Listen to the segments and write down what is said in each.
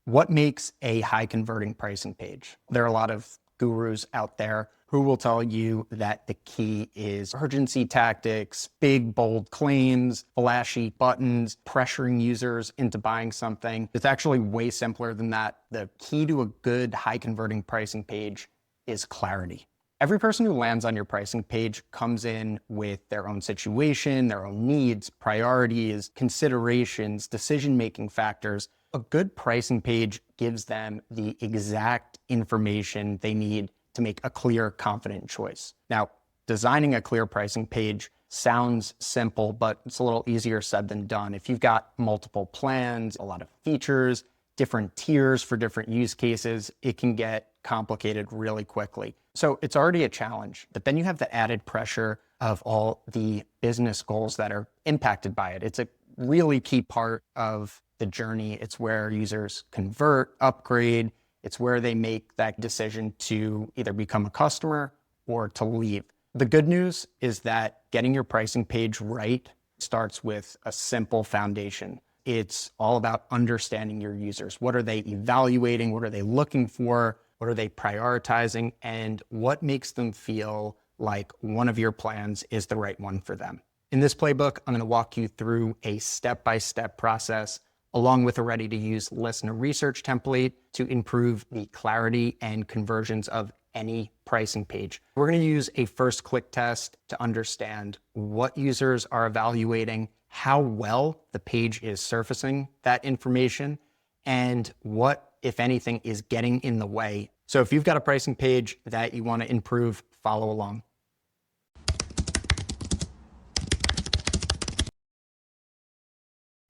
What makes a high converting pricing page? There are a lot of gurus out there who will tell you that the key is urgency tactics, big, bold claims, flashy buttons, pressuring users into buying something. It's actually way simpler than that. The key to a good high converting pricing page is clarity. Every person who lands on your pricing page comes in with their own situation, their own needs, priorities, considerations, decision-making factors. A good pricing page gives them the exact information they need to make a clear, confident choice. Now, designing a clear pricing page sounds simple, but it's a little easier said than done. If you've got multiple plans, a lot of features, different tiers for different use cases, it can get complicated really quickly. So it's already a challenge, but then you have the added pressure of all the business goals that are impacted by it. It's a really key part of the journey. It's where users convert, upgrade. It's where they make that decision to either become a customer or to leave. The good news is that getting your pricing page right starts with a simple foundation. It's all about understanding your users. What are they evaluating? What are they looking for? What are they prioritizing? And what makes them feel like one of your plans is the right one for them? In this playbook, I'm going to walk you through a step-by-step process along with a ready-to-use Lyssna research template to improve the clarity and conversions of any pricing page. We're going to use a first click test to understand what users are evaluating, how well the page is surfacing that information, and what, if anything, is getting in the way. So if you've got a pricing page that you want to improve, follow along.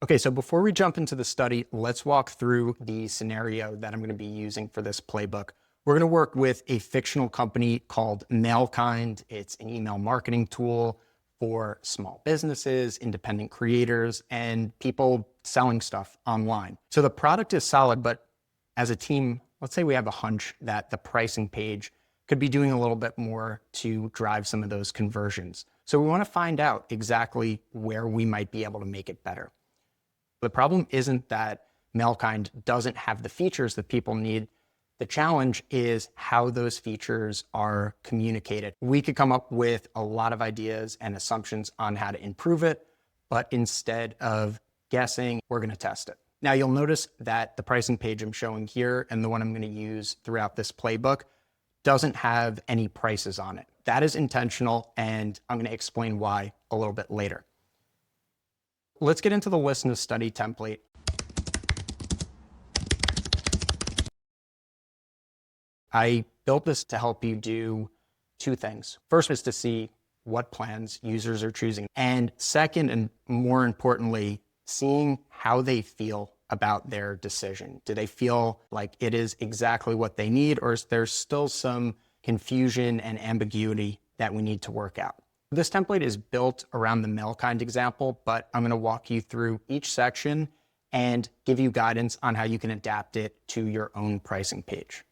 Okay, so before we jump into the study, let's walk through the scenario that I'm going to be using for this playbook. We're going to work with a fictional company called Mailkind. It's an email marketing tool for small businesses, independent creators, and people selling stuff online. So the product is solid, but as a team, let's say we have a hunch that the pricing page could be doing a little bit more to drive some of those conversions. So we want to find out exactly where we might be able to make it better. The problem isn't that Mailkind doesn't have the features that people need. The challenge is how those features are communicated. We could come up with a lot of ideas and assumptions on how to improve it, but instead of guessing, we're going to test it. Now you'll notice that the pricing page I'm showing here and the one I'm going to use throughout this playbook doesn't have any prices on it. That is intentional, and I'm going to explain why a little bit later. Let's get into the Lyssna study template. I built this to help you do two things. First is to see what plans users are choosing. And second, and more importantly, seeing how they feel about their decision. Do they feel like it is exactly what they need, or is there still some confusion and ambiguity that we need to work out? This template is built around the Mailkind example, but I'm going to walk you through each section and give you guidance on how you can adapt it to your own pricing page.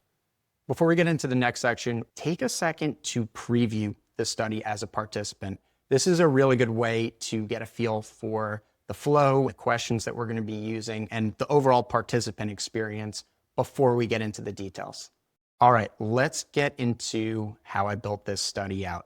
Before we get into the next section, take a second to preview the study as a participant. This is a really good way to get a feel for the flow, the questions that we're going to be using, and the overall participant experience before we get into the details. All right, let's get into how I built this study out.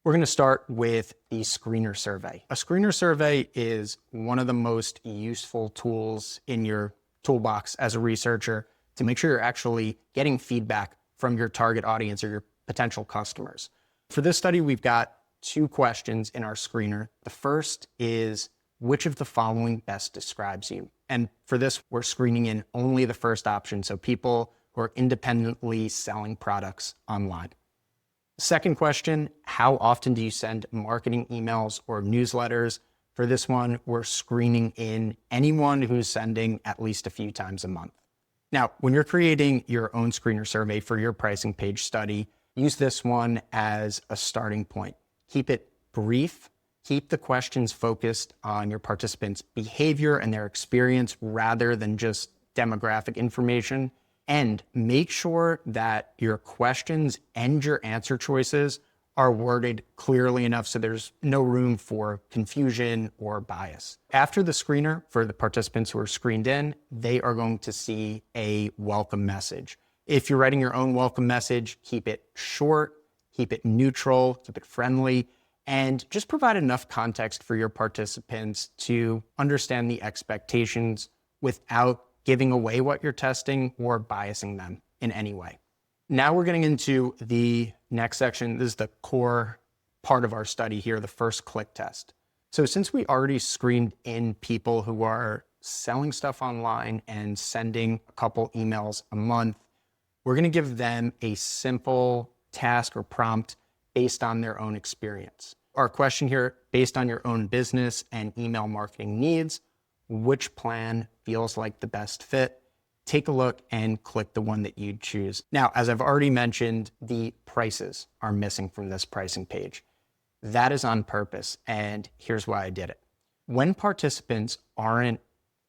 We're going to start with the screener survey. A screener survey is one of the most useful tools in your toolbox as a researcher to make sure you're actually getting feedback from your target audience or your potential customers. For this study, we've got two questions in our screener. The first is, which of the following best describes you? And for this, we're screening in only the first option, so people who are independently selling products online. Second question, how often do you send marketing emails or newsletters? For this one, we're screening in anyone who's sending at least a few times a month. Now, when you're creating your own screener survey for your pricing page study, use this one as a starting point. Keep it brief. Keep the questions focused on your participants' behavior and their experience rather than just demographic information. And make sure that your questions and your answer choices are worded clearly enough so there's no room for confusion or bias. After the screener, for the participants who are screened in, they are going to see a welcome message. If you're writing your own welcome message, keep it short, keep it neutral, keep it friendly, and just provide enough context for your participants to understand the expectations without giving away what you're testing or biasing them in any way. Now we're getting into the next section. This is the core part of our study here, the first click test. So since we already screened in people who are selling stuff online and sending a couple emails a month, we're going to give them a simple task or prompt based on their own experience. Our question here, based on your own business and email marketing needs, which plan feels like the best fit? Take a look and click the one that you choose. Now, as I've already mentioned, the prices are missing from this pricing page. That is on purpose, and here's why I did it. When participants aren't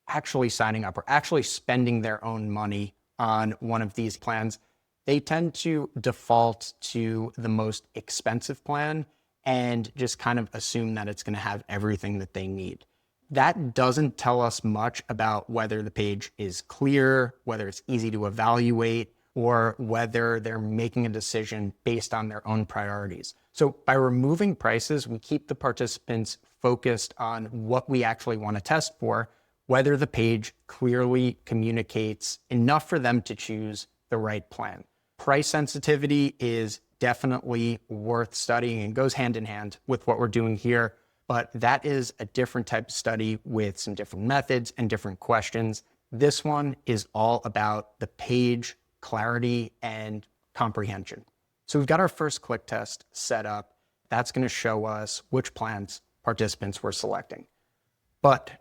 actually signing up or actually spending their own money on one of these plans, they tend to default to the most expensive plan and just kind of assume that it's going to have everything that they need. That doesn't tell us much about whether the page is clear, whether it's easy to evaluate, or whether they're making a decision based on their own priorities. So by removing prices, we keep the participants focused on what we actually want to test for, whether the page clearly communicates enough for them to choose the right plan. Price sensitivity is definitely worth studying and goes hand in hand with what we're doing here. But that is a different type of study with some different methods and different questions. This one is all about the page clarity and comprehension. So we've got our first click test set up. That's going to show us which plans participants were selecting. But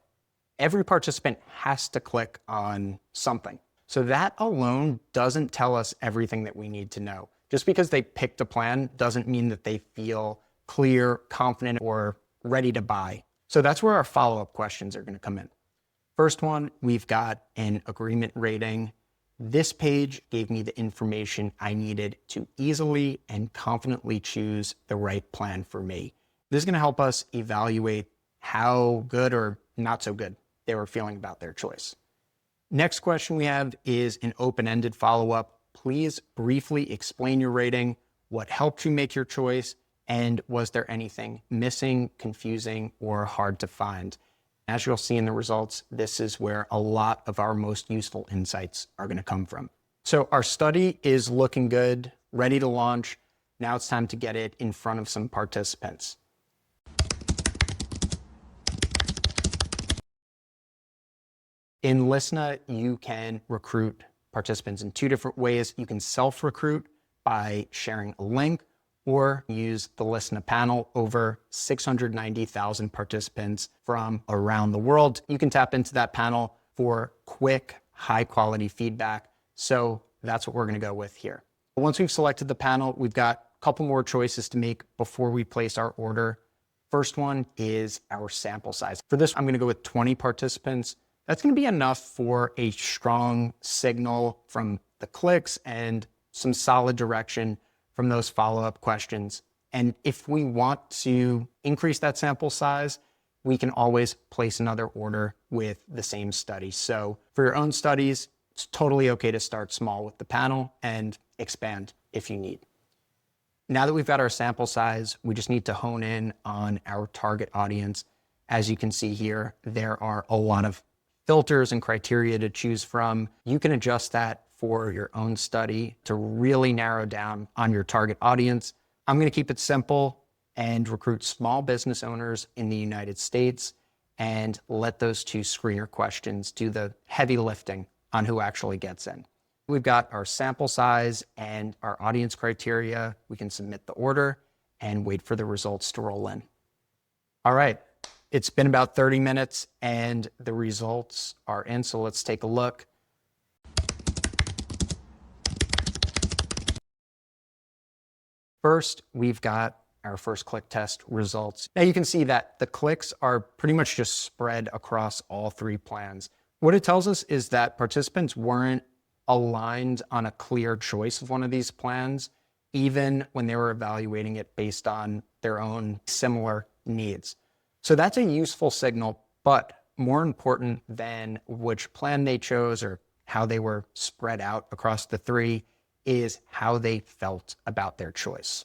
every participant has to click on something. So that alone doesn't tell us everything that we need to know. Just because they picked a plan doesn't mean that they feel clear, confident, or ready to buy. So that's where our follow-up questions are going to come in. First one, we've got an agreement rating. This page gave me the information I needed to easily and confidently choose the right plan for me. This is going to help us evaluate how good or not so good they were feeling about their choice. Next question we have is an open-ended follow-up. Please briefly explain your rating, what helped you make your choice, and was there anything missing, confusing, or hard to find? As you'll see in the results, this is where a lot of our most useful insights are going to come from. So our study is looking good, ready to launch. Now it's time to get it in front of some participants. In Lyssna, you can recruit participants in two different ways. You can self-recruit by sharing a link, or use the Lyssna panel. Over 690,000 participants from around the world. You can tap into that panel for quick, high-quality feedback. So that's what we're going to go with here. Once we've selected the panel, we've got a couple more choices to make before we place our order. First one is our sample size. For this, I'm going to go with 20 participants. That's going to be enough for a strong signal from the clicks and some solid direction from those follow-up questions. And if we want to increase that sample size, we can always place another order with the same study. So for your own studies, it's totally okay to start small with the panel and expand if you need. Now that we've got our sample size, we just need to hone in on our target audience. As you can see here, there are a lot of filters and criteria to choose from. You can adjust that for your own study to really narrow down on your target audience. I'm going to keep it simple and recruit small business owners in the United States and let those two screener questions do the heavy lifting on who actually gets in. We've got our sample size and our audience criteria. We can submit the order and wait for the results to roll in. All right, it's been about 30 minutes and the results are in, so let's take a look. First, we've got our first click test results. Now you can see that the clicks are pretty much just spread across all three plans. What it tells us is that participants weren't aligned on a clear choice of one of these plans. even when they were evaluating it based on their own similar needs. So that's a useful signal, but more important than which plan they chose or how they were spread out across the three is how they felt about their choice.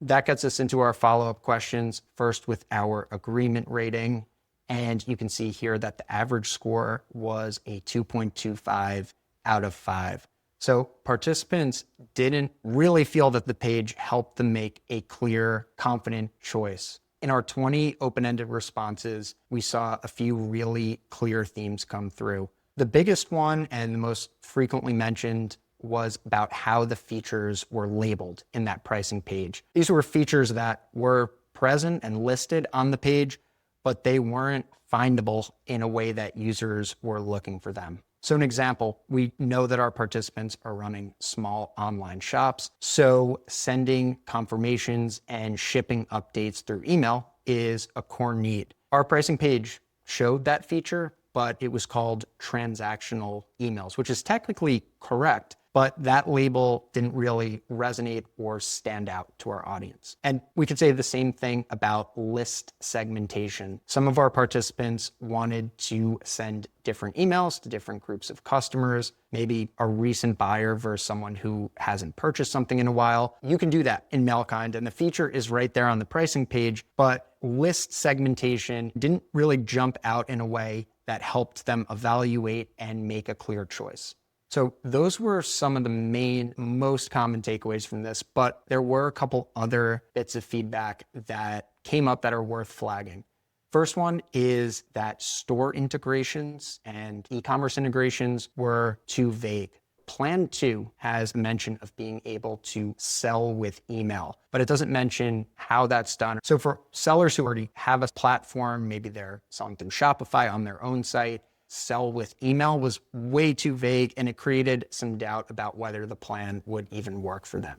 That gets us into our follow-up questions, first with our agreement rating. And you can see here that the average score was a 2.25 out of 5. So participants didn't really feel that the page helped them make a clear, confident choice. In our 20 open-ended responses, we saw a few really clear themes come through. The biggest one and the most frequently mentioned was about how the features were labeled in that pricing page. These were features that were present and listed on the page, but they weren't findable in a way that users were looking for them. So an example, we know that our participants are running small online shops, so sending confirmations and shipping updates through email is a core need. Our pricing page showed that feature, but it was called transactional emails, which is technically correct, but that label didn't really resonate or stand out to our audience. And we could say the same thing about list segmentation. Some of our participants wanted to send different emails to different groups of customers, maybe a recent buyer versus someone who hasn't purchased something in a while. You can do that in Mailkind, and the feature is right there on the pricing page, but list segmentation didn't really jump out in a way that helped them evaluate and make a clear choice. So those were some of the most common takeaways from this, but there were a couple other bits of feedback that came up that are worth flagging. First one is that store integrations and e-commerce integrations were too vague. Plan 2 has mention of being able to sell with email, but it doesn't mention how that's done. So for sellers who already have a platform, maybe they're selling through Shopify on their own site, sell with email was way too vague, and it created some doubt about whether the plan would even work for them.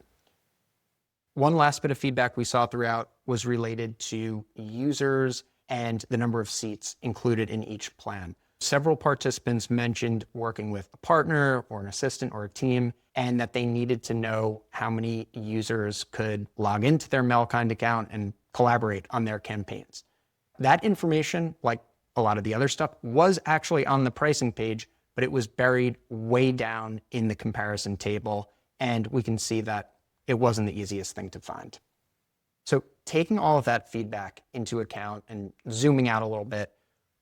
One last bit of feedback we saw throughout was related to users and the number of seats included in each plan. Several participants mentioned working with a partner or an assistant or a team, and that they needed to know how many users could log into their Mailkind account and collaborate on their campaigns. That information, like a lot of the other stuff, was actually on the pricing page, but it was buried way down in the comparison table, and we can see that it wasn't the easiest thing to find. So taking all of that feedback into account and zooming out a little bit,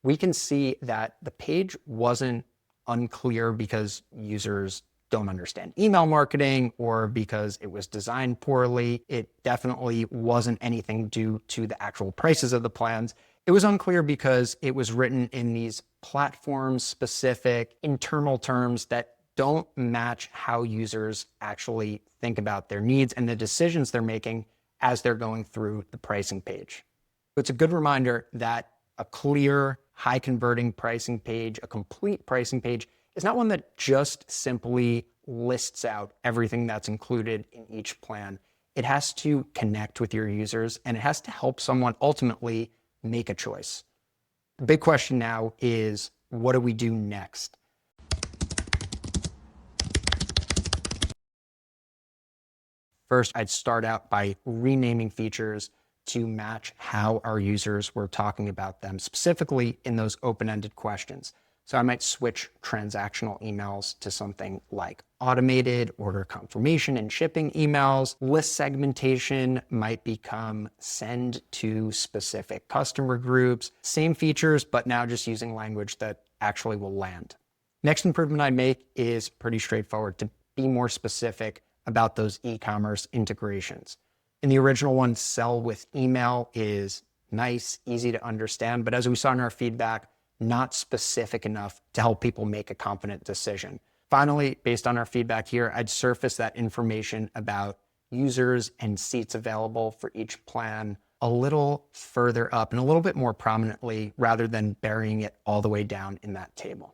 we can see that the page wasn't unclear because users don't understand email marketing or because it was designed poorly. It definitely wasn't anything due to the actual prices of the plans. It was unclear because it was written in these platform-specific internal terms that don't match how users actually think about their needs and the decisions they're making as they're going through the pricing page. It's a good reminder that a clear, high-converting pricing page, a complete pricing page, is not one that just simply lists out everything that's included in each plan. It has to connect with your users, and it has to help someone ultimately make a choice. The big question now is, what do we do next? First, I'd start out by renaming features to match how our users were talking about them, specifically in those open-ended questions. So I might switch transactional emails to something like automated order confirmation and shipping emails. List segmentation might become send to specific customer groups. Same features, but now just using language that actually will land. Next improvement I'd make is pretty straightforward, to be more specific about those e-commerce integrations. In the original one, sell with email is nice, easy to understand, but as we saw in our feedback, not specific enough to help people make a confident decision. Finally, based on our feedback here, I'd surface that information about users and seats available for each plan a little further up and a little bit more prominently rather than burying it all the way down in that table.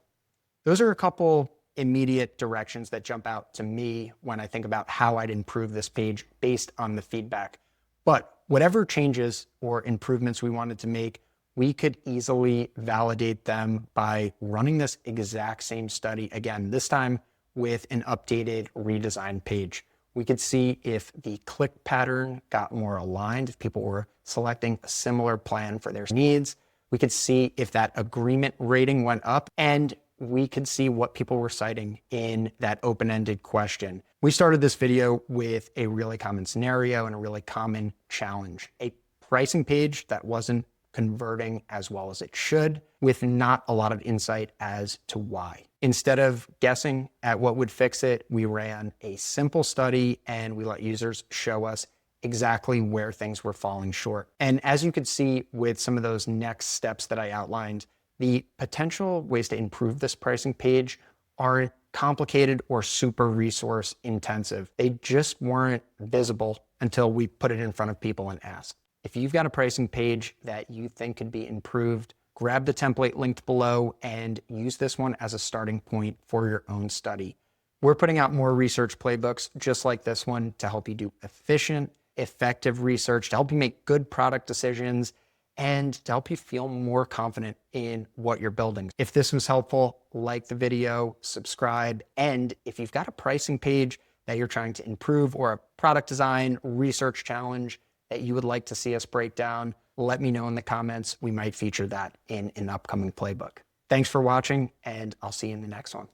Those are a couple immediate directions that jump out to me when I think about how I'd improve this page based on the feedback. But whatever changes or improvements we wanted to make, we could easily validate them by running this exact same study again, this time with an updated redesigned page. We could see if the click pattern got more aligned, if people were selecting a similar plan for their needs. We could see if that agreement rating went up, and we could see what people were citing in that open-ended question. We started this video with a really common scenario and a really common challenge, a pricing page that wasn't converting as well as it should, with not a lot of insight as to why. Instead of guessing at what would fix it, we ran a simple study and we let users show us exactly where things were falling short. And as you could see with some of those next steps that I outlined, the potential ways to improve this pricing page aren't complicated or super resource intensive. They just weren't visible until we put it in front of people and asked. If you've got a pricing page that you think could be improved, grab the template linked below and use this one as a starting point for your own study. We're putting out more research playbooks just like this one to help you do efficient, effective research, to help you make good product decisions, and to help you feel more confident in what you're building. If this was helpful, like the video, subscribe, and if you've got a pricing page that you're trying to improve or a product design research challenge that you would like to see us break down, let me know in the comments. We might feature that in an upcoming playbook. Thanks for watching, and I'll see you in the next one.